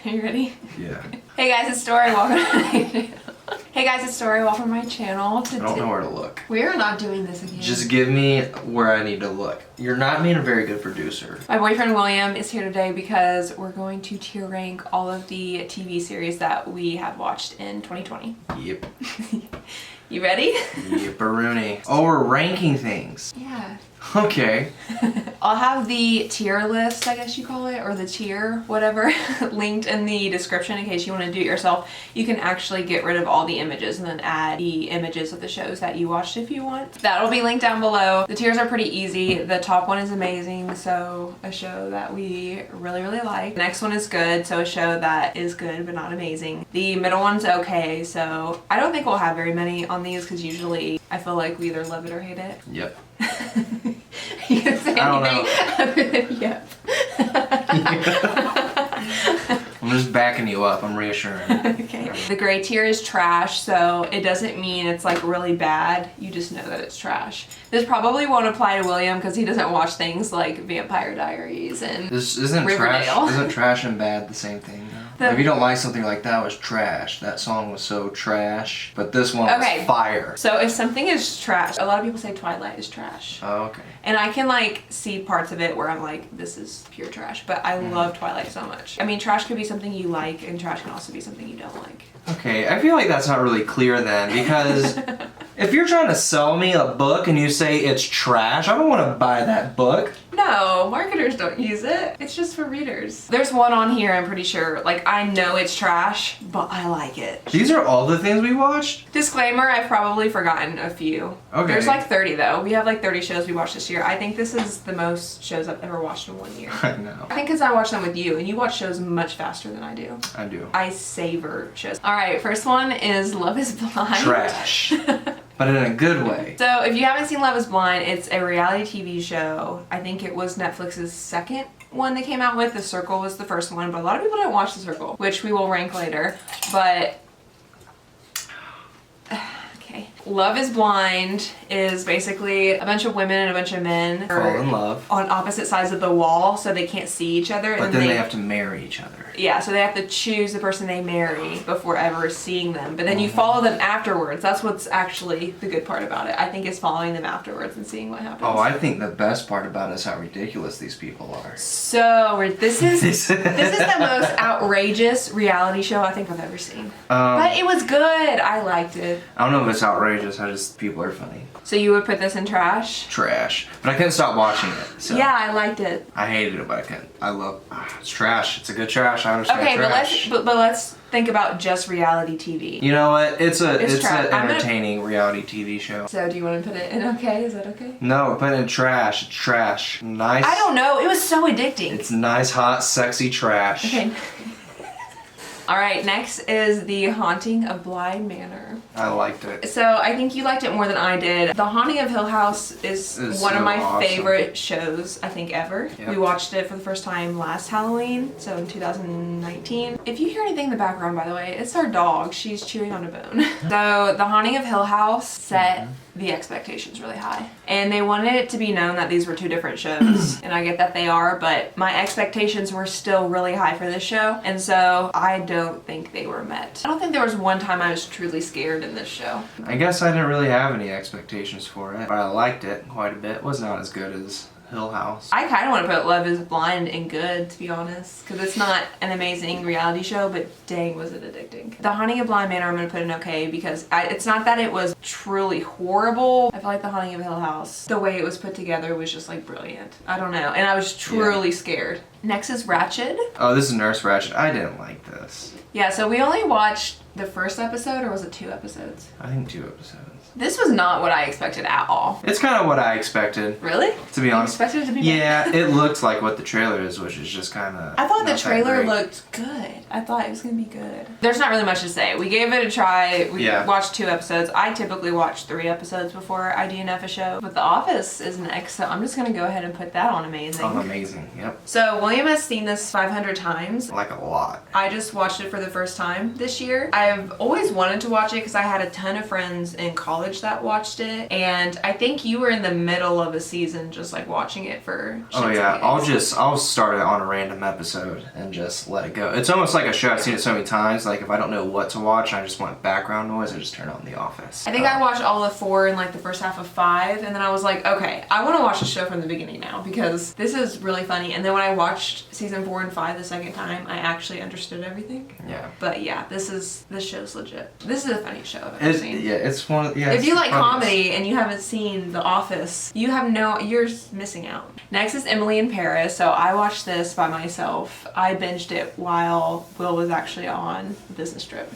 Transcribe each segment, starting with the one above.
Are you ready? Yeah. Hey guys, it's Story. Welcome to my channel. Hey guys, it's Story. Welcome to my channel. I don't know where to look. We're not doing this again. Just give me where I need to look. You're not being a very good producer. My boyfriend William is here today because we're going to tier rank all of the TV series that we have watched in 2020. Yep. You ready? Yipperoonie. Oh, we're ranking things. Yeah. Okay. I'll have the tier list, I guess you call it, or the tier, whatever, linked in the description in case you want to do it yourself. You can actually get rid of all the images and then add the images of the shows that you watched if you want. That'll be linked down below. The tiers are pretty easy. The top one is amazing, so a show that we really like. The next one is good, so a show that is good but not amazing. The middle one's okay, so I don't think we'll have very many on these because usually I feel like we either love it or hate it. Yep. You can say anything other than yep. I'm just backing you up. I'm reassuring. Okay. The gray tier is trash, so it doesn't mean it's like really bad. You just know that it's trash. This probably won't apply to William because he doesn't watch things like Vampire Diaries and This isn't Riverdale. trash. Isn't trash and bad the same thing? No? If you don't like something like that, was trash. That song was so trash, but this one was fire. So if something is trash, a lot of people say Twilight is trash. Oh, okay. And I can like see parts of it where I'm like, this is pure trash, but I love Twilight so much. I mean, trash could be something you like and trash can also be something you don't like. Okay, I feel like that's not really clear then, because if you're trying to sell me a book and you say it's trash, I don't want to buy that book. No, marketers don't use it. It's just for readers. There's one on here, I'm pretty sure. Like, I know it's trash, but I like it. These are all the things we watched? Disclaimer, I've probably forgotten a few. Okay. There's like 30 though. We have like 30 shows we watched this year. I think this is the most shows I've ever watched in 1 year. I know. I think because I watch them with you, and you watch shows much faster than I do. I do. I savor shows. Alright, first one is Love is Blind. Trash. But in a good way. So if you haven't seen Love is Blind, it's a reality TV show. I think it was Netflix's second one they came out with. The Circle was the first one, but a lot of people don't watch The Circle, which we will rank later. But okay. Love is Blind is basically a bunch of women and a bunch of men Fall in love. on opposite sides of the wall, so they can't see each other. But and then they have to marry each other. Yeah, so they have to choose the person they marry before ever seeing them. But then you follow them afterwards. That's what's actually the good part about it. I think is following them afterwards and seeing what happens. Oh, I think the best part about it is how ridiculous these people are. So this is the most outrageous reality show I think I've ever seen. But it was good. I liked it. I don't know if it's outrageous. People are funny. So you would put this in trash? Trash. But I couldn't stop watching it. So. Yeah, I liked it. I hated it, but I couldn't. I love it's trash. It's a good trash. I understand Okay, trash. but let's think about just reality TV. You know what? It's an I'm entertaining reality TV show. So do you want to put it in okay? Is that okay? No, put it in trash. It's trash. Nice. I don't know. It was so addicting. It's nice, hot, sexy trash. Okay. Alright, next is The Haunting of Bly Manor. I liked it. So I think you liked it more than I did. The Haunting of Hill House is one of my favorite shows, I think, ever. Yep. We watched it for the first time last Halloween, so in 2019. If you hear anything in the background, by the way, it's our dog. She's chewing on a bone. So The Haunting of Hill House set the expectations really high. And they wanted it to be known that these were two different shows. And I get that they are, but my expectations were still really high for this show. And so I don't think they were met. I don't think there was one time I was truly scared in this show. I guess I didn't really have any expectations for it, but I liked it quite a bit. It was not as good as Hill House. I kind of want to put Love is Blind in good, to be honest, because it's not an amazing reality show, but dang was it addicting. The Haunting of Bly Manor I'm going to put in okay, because it's not that it was truly horrible. I feel like The Haunting of Hill House, the way it was put together was just like brilliant. I don't know, and I was truly scared. Next is Ratched. Oh, this is Nurse Ratched. I didn't like this. Yeah, so we only watched the first episode, or was it 2 episodes? I think 2 episodes. This was not what I expected at all. It's kind of what I expected. Really? To be honest. You expected it to be Yeah, bad? it looked like what the trailer is, which is just kind of. I thought the trailer looked good. I thought it was going to be good. There's not really much to say. We gave it a try. We watched 2 episodes. I typically watch 3 episodes before I DNF a show. But The Office is next, so I'm just going to go ahead and put that on amazing. On amazing, yep. So William has seen this 500 times. Like a lot. I just watched it for the first time this year. I've always wanted to watch it because I had a ton of friends in college college that watched it, and I think you were in the middle of a season just like watching it for shits Oh yeah, and gigs. I'll start it on a random episode and just let it go. It's almost like a show I've seen it so many times. Like if I don't know what to watch, I just want background noise. I just turn on The Office. I think I watched all of 4 in like the first half of 5, and then I was like, okay, I want to watch the show from the beginning now because this is really funny. And then when I watched season 4 and 5 the second time, I actually understood everything. Yeah. But yeah, this show's legit. This is the funniest show I've ever seen. Yeah, it's one of If you like comedy and you haven't seen The Office, you're missing out. Next is Emily in Paris. So I watched this by myself. I binged it while Will was actually on a business trip.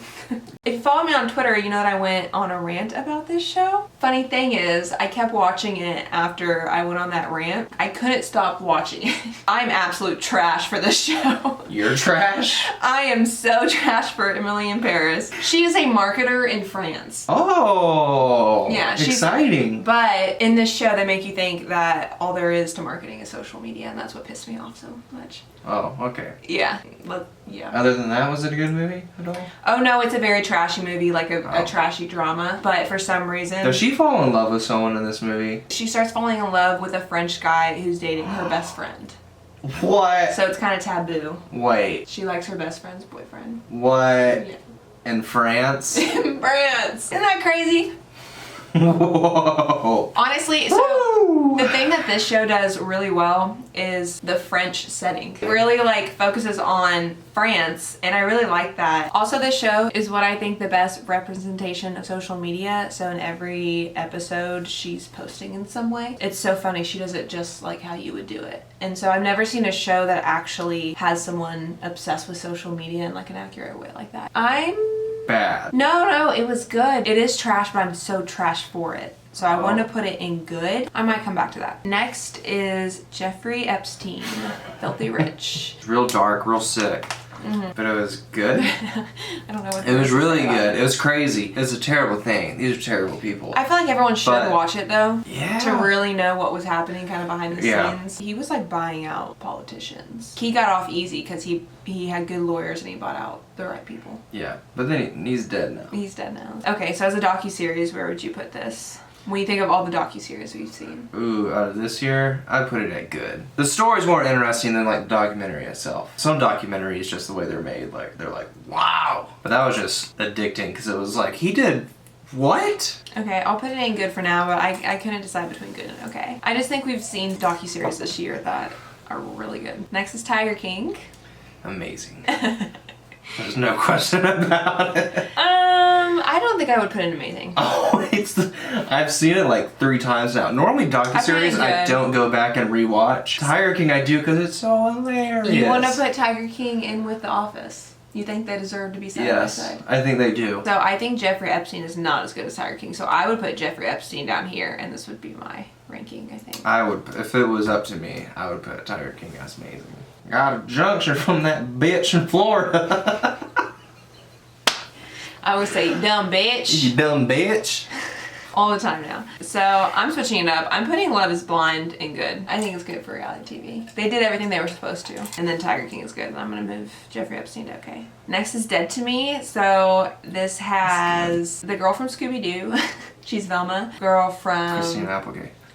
If you follow me on Twitter, you know that I went on a rant about this show. Funny thing is, I kept watching it after I went on that rant. I couldn't stop watching it. I'm absolute trash for this show. You're trash? I am so trash for Emily in Paris. She is a marketer in France. Oh, Yeah, she's exciting. But in this show, they make you think that all there is to marketing is social media, and that's what pissed me off so much. Oh, okay. Yeah. Yeah. Other than that, was it a good movie at all? Oh no, it's a very trashy movie, like a trashy drama. But for some reason, Does she fall in love with someone in this movie? she starts falling in love with a French guy who's dating her best friend. What? So it's kind of taboo. Wait, She likes her best friend's boyfriend. what? Yeah. In France? In France. Isn't that crazy? Whoa. Honestly, so Woo. the thing that this show does really well is the French setting. It really like focuses on France, and I really like that. Also, this show is what I think the best representation of social media. So in every episode, she's posting in some way. It's so funny. She does it just like how you would do it. And so I've never seen a show that actually has someone obsessed with social media in like an accurate way like that. Bad. No, it was good. It is trash, but I'm so trash for it. So I want to put it in good. I might come back to that. Next is Jeffrey Epstein, Filthy Rich. It's real dark, real sick. But it was good. I don't know what It was really good. It was crazy. It's a terrible thing. These are terrible people. I feel like everyone should But- watch it though. Yeah. To really know what was happening kind of behind the Yeah. scenes. He was like buying out politicians. He got off easy because he had good lawyers and he bought out the right people. Yeah, but then he's dead now. He's dead now. Okay, so as a docuseries, where would you put this? When you think of all the docuseries we've seen. Ooh, out of this year, I'd put it at good. The story's more interesting than like the documentary itself. Some documentaries, just the way they're made, like they're like, wow. But that was just addicting because it was like, he did what? Okay, I'll put it in good for now, but I couldn't decide between good and okay. I just think we've seen docuseries this year that are really good. Next is Tiger King. Amazing. There's no question about it. I don't think I would put in amazing. Oh, I've seen it like 3 times now. Normally docuseries I good. don't go back and rewatch. Tiger King I do because it's so hilarious. You want to put Tiger King in with The Office. You think they deserve to be side by Yes, side. I think they do. So I think Jeffrey Epstein is not as good as Tiger King. So I would put Jeffrey Epstein down here, and this would be my ranking, I think. I would, if it was up to me, I would put Tiger King as amazing. Got a junction from that bitch in Florida. I would say dumb bitch. You dumb bitch. All the time now. So I'm switching it up. I'm putting Love is Blind in good. I think it's good for reality TV. They did everything they were supposed to. And then Tiger King is good. And I'm going to move Jeffrey Epstein to okay. Next is Dead to Me. So this has the girl from Scooby-Doo. She's Velma. Girl from...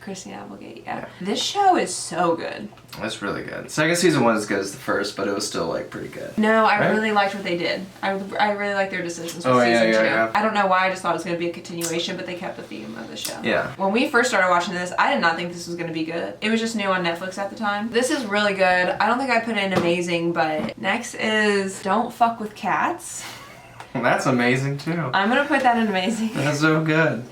Christina Applegate, yeah. This show is so good. That's really good. Second season wasn't as good as the first, but it was still like pretty good. No, I Right? really liked what they did. I really liked their decisions with Oh, yeah, season 2. yeah. I don't know why, I just thought it was going to be a continuation, but they kept the theme of the show. Yeah. When we first started watching this, I did not think this was going to be good. It was just new on Netflix at the time. This is really good. I don't think I put it in amazing, but next is Don't Fuck with Cats. That's amazing too. I'm going to put that in amazing. That's so good.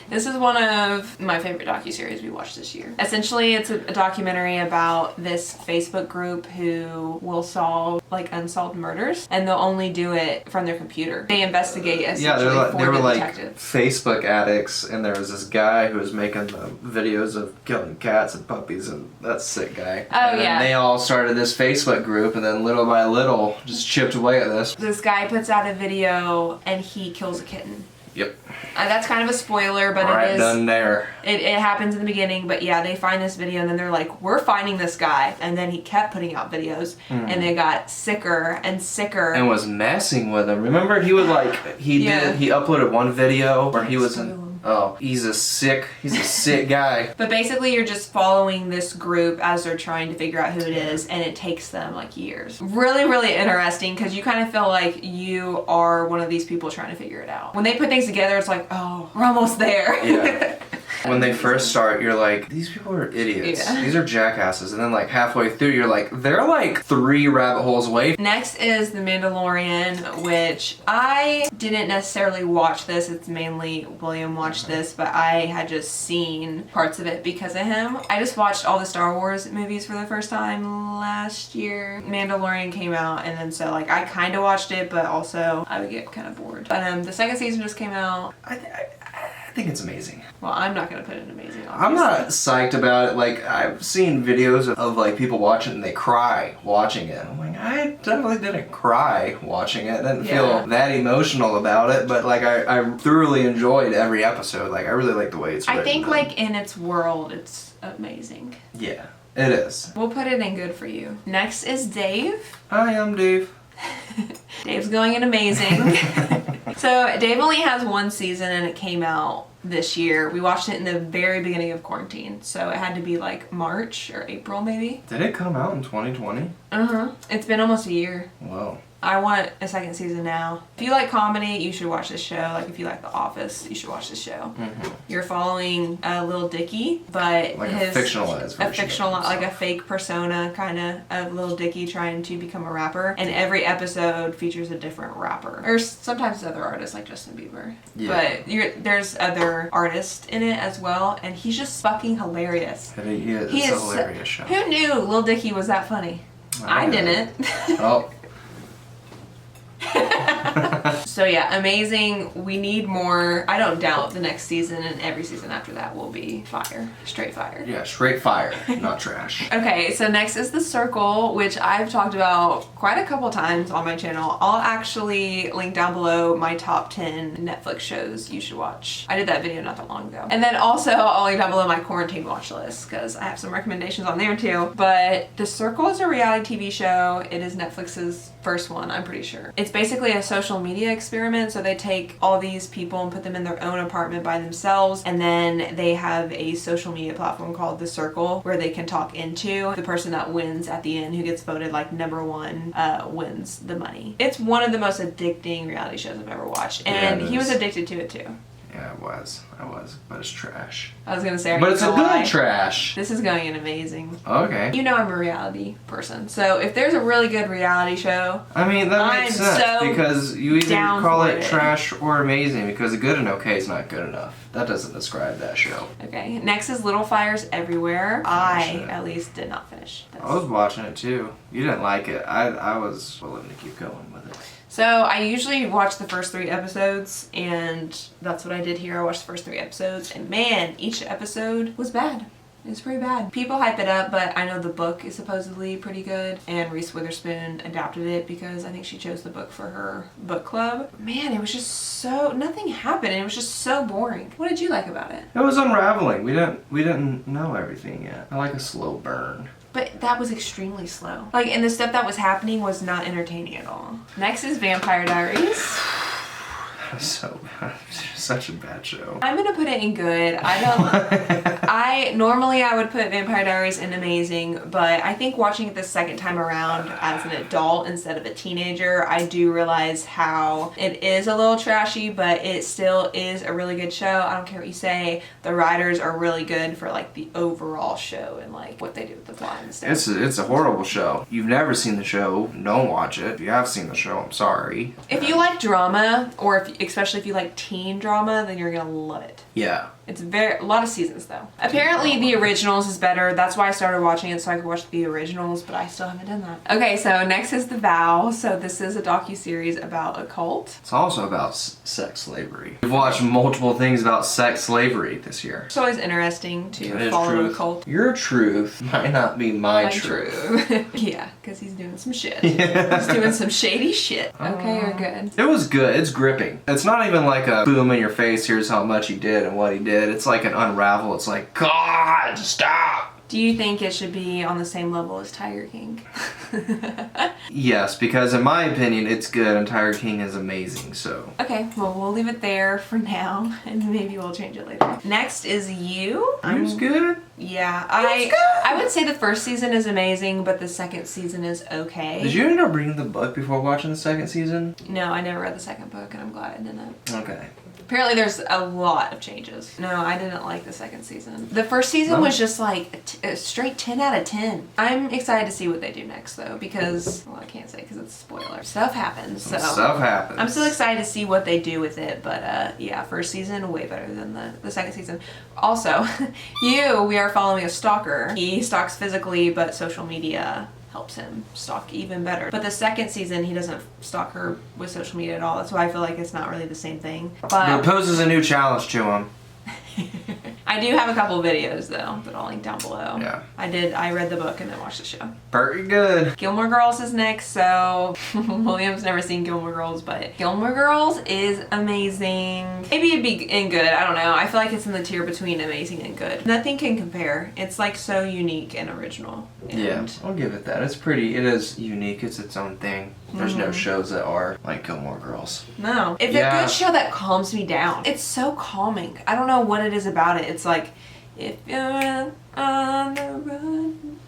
This is one of my favorite docuseries we watched this year. Essentially, it's a documentary about this Facebook group who will solve like unsolved murders, and they'll only do it from their computer. They investigate essentially they for were the like detectives. Facebook addicts, and there was this guy who was making the videos of killing cats and puppies, and that's a sick guy. Oh, and then yeah. they all started this Facebook group, and then little by little just chipped away at this. This guy puts out a video and he kills a kitten. Yep. That's kind of a spoiler, but Right it is. done there. It happens in the beginning, but yeah, they find this video and then they're like, we're finding this guy. And then he kept putting out videos and they got sicker and sicker. And was messing with him. Remember, he would like he Yeah. uploaded one video where he was Spoil in. him. Oh, he's a sick guy. But basically you're just following this group as they're trying to figure out who it is, and it takes them like years. Really, really interesting because you kind of feel like you are one of these people trying to figure it out. When they put things together, it's like, oh, we're almost there. Yeah. When they first start, you're like, these people are idiots. Yeah. These are jackasses. And then like halfway through, you're like, they're like 3 rabbit holes away. Next is The Mandalorian, which I didn't necessarily watch this. It's mainly William watched this, but I had just seen parts of it because of him. I just watched all the Star Wars movies for the first time last year. Mandalorian came out, and then so like I kind of watched it, but also I would get kind of bored. But the second season just came out. I think it's amazing. Well, I'm not gonna put it in amazing, obviously. I'm not psyched about it. Like, I've seen videos of like people watching it and they cry watching it. I'm like, I definitely didn't cry watching it. I didn't feel that emotional about it, but like I thoroughly enjoyed every episode. Like, I really like the way it's written. I think like in its world, it's amazing. Yeah, it is. We'll put it in good for you. Next is Dave. Hi, I'm Dave. Dave's going in amazing. So Dave only has 1 season and it came out this year. We watched it in the very beginning of quarantine, so it had to be like March or April maybe. Did it come out in 2020? It's been almost a year. Whoa. I want a second season now. If you like comedy, you should watch this show. Like if you like The Office, you should watch this show. You're following Lil Dicky, but like a fictionalized version like a fake persona kind of Lil Dicky trying to become a rapper. And every episode features a different rapper, or sometimes other artists like Justin Bieber. Yeah. But there's other artists in it as well, and he's just fucking hilarious. It's a hilarious show. Who knew Lil Dicky was that funny? I didn't. Oh. So yeah, amazing. We need more. I don't doubt the next season and every season after that will be fire. Straight fire. Yeah, straight fire, not trash. Okay, so next is The Circle, which I've talked about quite a couple times on my channel. I'll actually link down below my top 10 Netflix shows you should watch. I did that video not that long ago. And then also I'll link down below my quarantine watch list because I have some recommendations on there too. But The Circle is a reality TV show. It is Netflix's first one, I'm pretty sure. It's basically a social media experiment. So they take all these people and put them in their own apartment by themselves, and then they have a social media platform called The Circle where they can talk into the person that wins at the end, who gets voted like #1 wins the money. It's one of the most addicting reality shows I've ever watched, and he was addicted to it too. Yeah, I was, but it's trash. I was gonna say, but it's a good trash. This is going in amazing. Okay. You know I'm a reality person, so if there's a really good reality show, I mean that makes sense so because you either down call for it trash or amazing, because good and okay is not good enough. That doesn't describe that show. Okay. Next is Little Fires Everywhere. I at least did not finish this. I was watching it too. You didn't like it. I was willing to keep going with it. So I usually watch the first 3 episodes, and that's what I did here. I watched the first 3 episodes, and man, each episode was bad. It was pretty bad. People hype it up, but I know the book is supposedly pretty good, and Reese Witherspoon adapted it because I think she chose the book for her book club. Man, it was just so, nothing happened, and it was just so boring. What did you like about it? It was unraveling. We didn't know everything yet. I like a slow burn. But that was extremely slow. Like, and the stuff that was happening was not entertaining at all. Next is Vampire Diaries. So bad. Such a bad show. I'm gonna put it in good. I normally I would put Vampire Diaries in amazing, but I think watching it the second time around as an adult instead of a teenager, I do realize how it is a little trashy, but it still is a really good show. I don't care what you say. The writers are really good for like the overall show and like what they do with the plot and stuff. It's a horrible show. You've never seen the show, don't watch it. If you have seen the show, I'm sorry. If you like drama, or especially if you like teen drama, then you're gonna love it. Yeah. It's a lot of seasons though. Apparently the originals is better. That's why I started watching it, so I could watch the originals, but I still haven't done that. Okay, so next is The Vow. So this is a docuseries about a cult. It's also about sex slavery. We've watched multiple things about sex slavery this year. It's always interesting to follow a cult. Your truth might not be my truth. Yeah, because he's doing some shit. Yeah. He's doing some shady shit. Okay, you're good. It was good. It's gripping. It's not even like a boom in your face, here's how much he did and what he did. It's like an unravel. It's like, God, stop. Do you think it should be on the same level as Tiger King? Yes, because in my opinion, it's good and Tiger King is amazing, so. Okay, well, we'll leave it there for now, and maybe we'll change it later. Next is You. It's good? Yeah, It's good. I would say the first season is amazing, but the second season is okay. Did you end up reading the book before watching the second season? No, I never read the second book, and I'm glad I didn't. Okay. Apparently there's a lot of changes. No, I didn't like the second season. The first season was just like a straight 10 out of 10. I'm excited to see what they do next though, because, well, I can't say because it's a spoiler. Stuff happens, so. Stuff happens. I'm still excited to see what they do with it, but yeah, first season, way better than the second season. Also, we are following a stalker. He stalks physically, but social media helps him stalk even better. But the second season, he doesn't stalk her with social media at all. That's why I feel like it's not really the same thing. But it poses a new challenge to him. I do have a couple videos though that I'll link down below. Yeah. I read the book and then watched the show. Pretty good. Gilmore Girls is next, so William's never seen Gilmore Girls, but Gilmore Girls is amazing. Maybe it'd be in good, I don't know. I feel like it's in the tier between amazing and good. Nothing can compare. It's like so unique and original. And Yeah, I'll give it that. It's pretty, it is unique. It's its own thing. There's no shows that are like Gilmore Girls. No. It's a good show that calms me down. It's so calming. I don't know what it is about it. It's like, if you're on the run.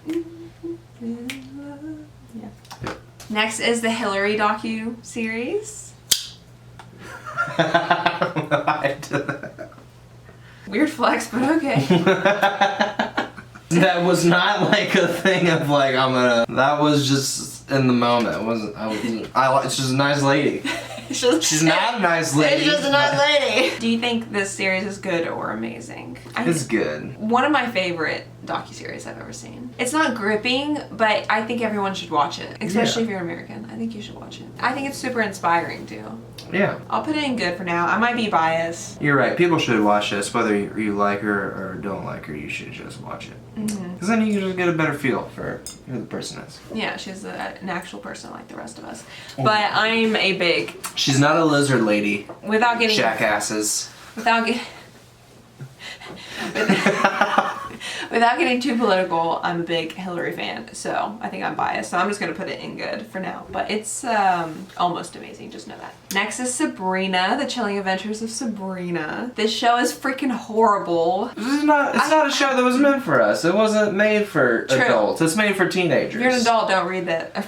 Yeah. Yep. Next is the Hillary docu-series. I did that. Weird flex, but okay. That was not like a thing of like, that was just in the moment. It's just a nice lady. She's not a nice lady. It's just a nice lady. Do you think this series is good or amazing? It's good. One of my favorite docuseries I've ever seen. It's not gripping, but I think everyone should watch it. Especially if you're American. I think you should watch it. I think it's super inspiring too. Yeah. I'll put it in good for now. I might be biased. You're right. People should watch this. Whether you like her or don't like her, you should just watch it. Because then you can just get a better feel for who the person is. Yeah, she's an actual person like the rest of us. But I'm a big... She's not a lizard lady. Without getting... Jackasses. Without getting too political, I'm a big Hillary fan, so I think I'm biased. So I'm just going to put it in good for now. But it's almost amazing, just know that. Next is Sabrina, The Chilling Adventures of Sabrina. This show is freaking horrible. It's not a show that was meant for us. It wasn't made for adults. It's made for teenagers. If you're an adult, don't read that.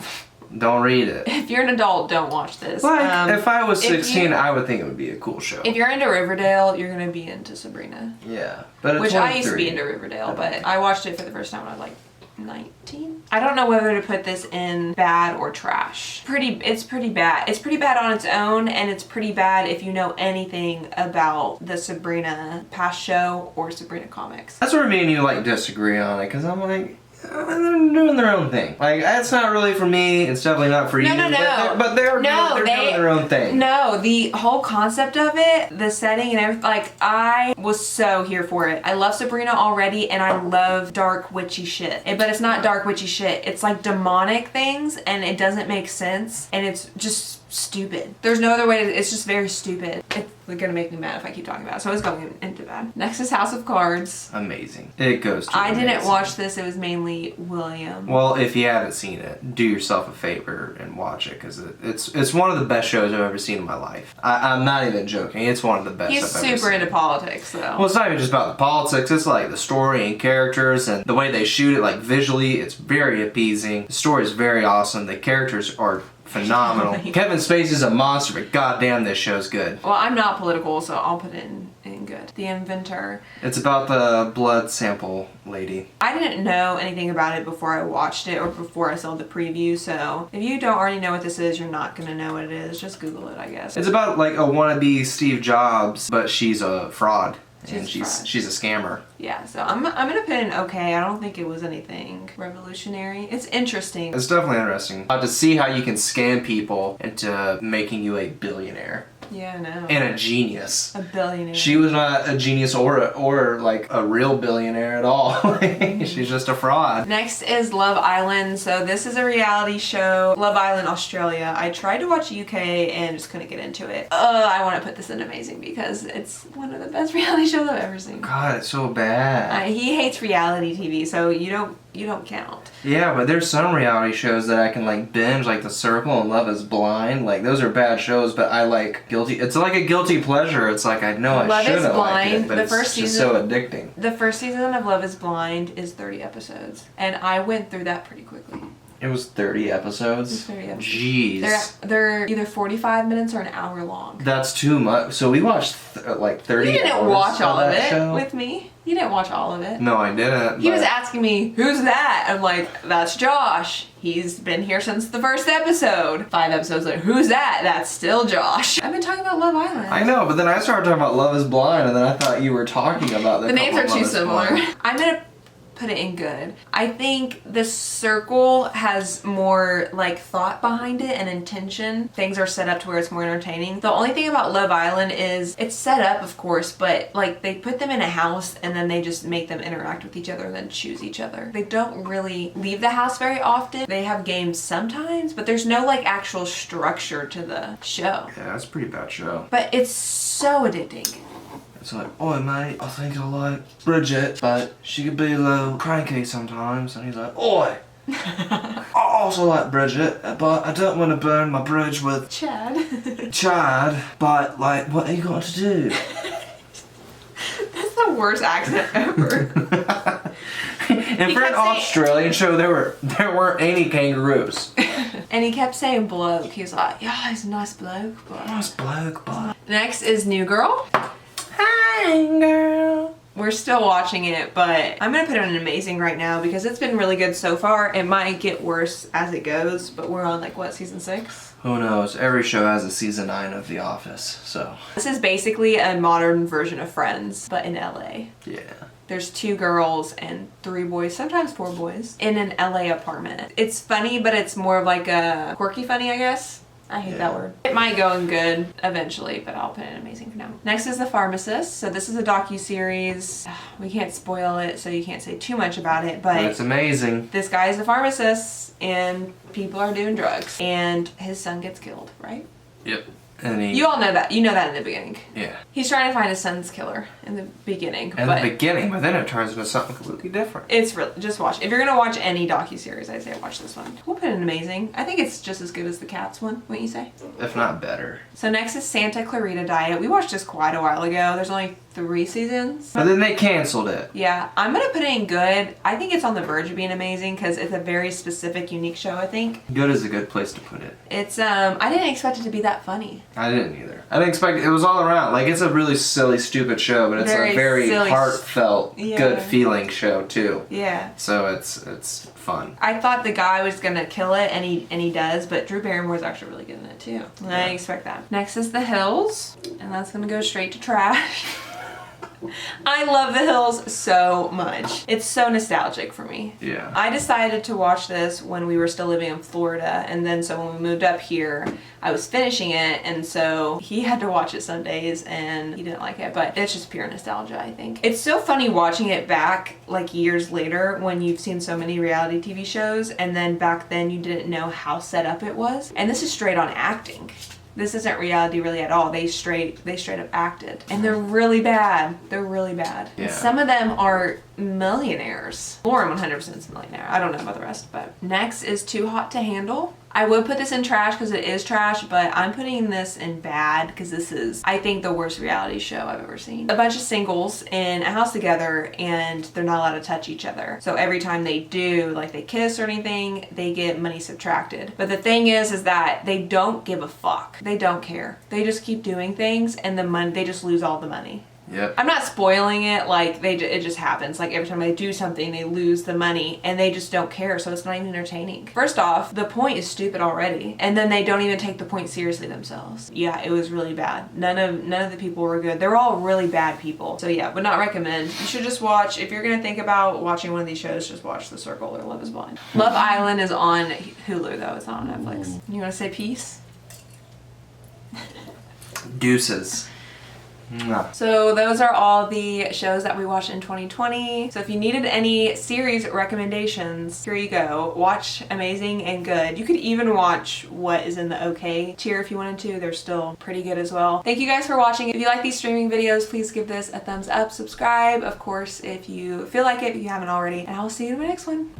Don't read it. If you're an adult, don't watch this. Like, if I was 16, I would think it would be a cool show. If you're into Riverdale, you're going to be into Sabrina. Yeah. But Which I used to be into Riverdale, but I watched it for the first time when I was like 19. I don't know whether to put this in bad or trash. It's pretty bad. It's pretty bad on its own, and it's pretty bad if you know anything about the Sabrina past show or Sabrina comics. That's where me and you like disagree on it, because I'm like, they're doing their own thing. Like, that's not really for me. It's definitely not for you. No. But they're doing their own thing. No, the whole concept of it, the setting and everything, like, I was so here for it. I love Sabrina already, and I love dark witchy shit. But it's not dark witchy shit. It's like demonic things, and it doesn't make sense, and it's just stupid. There's no other way to, it's just very stupid. It's gonna make me mad if I keep talking about it, so I was going into bad. Next is House of Cards. Amazing. It goes to I amazing. didn't watch this, it was mainly William. Well, if you haven't seen it, do yourself a favor and watch it, because it's one of the best shows I've ever seen in my life. I'm not even joking. It's one of the best He's I've ever seen. super into politics, though. Well, it's not even just about the politics, it's like the story and characters and the way they shoot it, like visually, it's very appeasing. The story is very awesome. The characters are phenomenal. Kevin Spacey's a monster, but goddamn, this show's good. Well, I'm not political, so I'll put it in good. The Inventor. It's about the blood sample lady. I didn't know anything about it before I watched it or before I saw the preview, so if you don't already know what this is, you're not gonna know what it is. Just Google it, I guess. It's about like a wannabe Steve Jobs, but she's a fraud. She's a scammer. Yeah, so I'm gonna put in okay. I don't think it was anything revolutionary. It's interesting. It's definitely interesting to see how you can scam people into making you a billionaire. Yeah, I know. And a genius. A billionaire. She was not a genius or like a real billionaire at all. She's just a fraud. Next is Love Island. So this is a reality show. Love Island Australia. I tried to watch UK and just couldn't get into it. I want to put this in amazing because it's one of the best reality shows I've ever seen. God, it's so bad. He hates reality TV, so you don't count. Yeah, but there's some reality shows that I can like binge, like The Circle and Love Is Blind. Like those are bad shows, but I like guilty. It's like a guilty pleasure. It's like I know I should have liked it, but the it's first just season, so addicting. The first season of Love Is Blind is 30 episodes, and I went through that pretty quickly. It was 30 episodes? It was 30 episodes. Jeez. They're either 45 minutes or an hour long. That's too much. So we watched like 30 You didn't hours watch all of it show? with me. You didn't watch all of it. No, I didn't. He was asking me, who's that? I'm like, that's Josh. He's been here since the first episode. 5 episodes later, who's that? That's still Josh. I've been talking about Love Island. I know, but then I started talking about Love Is Blind, and then I thought you were talking about the names are couple too Love Is similar. Blind. I'm gonna put it in good. I think The Circle has more like thought behind it and intention. Things are set up to where it's more entertaining. The only thing about Love Island is it's set up, of course, but like they put them in a house and then they just make them interact with each other and then choose each other. They don't really leave the house very often. They have games sometimes, but there's no like actual structure to the show. Yeah, that's a pretty bad show. But it's so addicting. It's like, oi mate, I think I like Bridget, but she could be a little cranky sometimes. And he's like, oi, I also like Bridget, but I don't want to burn my bridge with Chad, but like, what are you going to do? That's the worst accent ever. And for an Australian show, there weren't any kangaroos. And he kept saying bloke. He was like, yeah, he's a nice bloke. But... Nice bloke, but... Next is New Girl. Hi, girl. We're still watching it, but I'm gonna put it in amazing right now because it's been really good so far. It might get worse as it goes, but we're on like what, season 6? Who knows? Every show has a season 9 of The Office, so... This is basically a modern version of Friends, but in LA. Yeah. There's 2 girls and 3 boys, sometimes 4 boys, in an LA apartment. It's funny, but it's more of like a quirky funny, I guess. I hate that word. It might go in good eventually, but I'll put it in amazing for now. Next is The Pharmacist. So this is a docu-series. We can't spoil it, so you can't say too much about it, but it's amazing. This guy is a pharmacist, and people are doing drugs, and his son gets killed, right? Yep. And You all know that. You know that in the beginning. Yeah. He's trying to find his son's killer in the beginning. In the beginning, but then it turns into something completely different. It's really, just watch. If you're gonna watch any docuseries, I'd say watch this one. We'll put it in amazing. I think it's just as good as the Cats one, wouldn't you say? If not better. So next is Santa Clarita Diet. We watched this quite a while ago. There's only 3 seasons. But then they canceled it. Yeah, I'm gonna put it in good. I think it's on the verge of being amazing because it's a very specific, unique show, I think. Good is a good place to put it. It's, I didn't expect it to be that funny. I didn't either. I didn't expect it was all around. Like, it's a really silly, stupid show, but it's a very silly, heartfelt, good feeling show too. Yeah. So it's fun. I thought the guy was gonna kill it, and he does, but Drew Barrymore's actually really good in it too. And I didn't expect that. Next is The Hills, and that's gonna go straight to trash. I love The Hills so much. It's so nostalgic for me. Yeah. I decided to watch this when we were still living in Florida, and then so when we moved up here, I was finishing it, and so he had to watch it some days, and he didn't like it, but it's just pure nostalgia, I think. It's so funny watching it back, like years later, when you've seen so many reality TV shows, and then back then you didn't know how set up it was. And this is straight on acting. This isn't reality really at all. They straight up acted. And they're really bad. They're really bad. Yeah. And some of them are millionaires. Lauren 100% is a millionaire. I don't know about the rest, but next is Too Hot to Handle. I would put this in trash because it is trash, but I'm putting this in bad because this is, I think, the worst reality show I've ever seen. A bunch of singles in a house together, and they're not allowed to touch each other. So every time they do, like they kiss or anything, they get money subtracted. But the thing is that they don't give a fuck. They don't care. They just keep doing things, and the money, they just lose all the money. Yep. I'm not spoiling it, like it just happens. Like every time they do something, they lose the money and they just don't care, so it's not even entertaining. First off, the point is stupid already, and then they don't even take the point seriously themselves. Yeah, it was really bad. None of the people were good. They were all really bad people. So yeah, would not recommend. You should just watch, if you're gonna think about watching one of these shows, just watch The Circle or Love Is Blind. Love Island is on Hulu though, it's not on Netflix. You wanna say peace? Deuces. Mwah. So those are all the shows that we watched in 2020. So if you needed any series recommendations, here you go. Watch Amazing and Good. You could even watch what is in the OK tier if you wanted to. They're still pretty good as well. Thank you guys for watching. If you like these streaming videos, please give this a thumbs up, subscribe, of course, if you feel like it, if you haven't already, and I'll see you in my next one.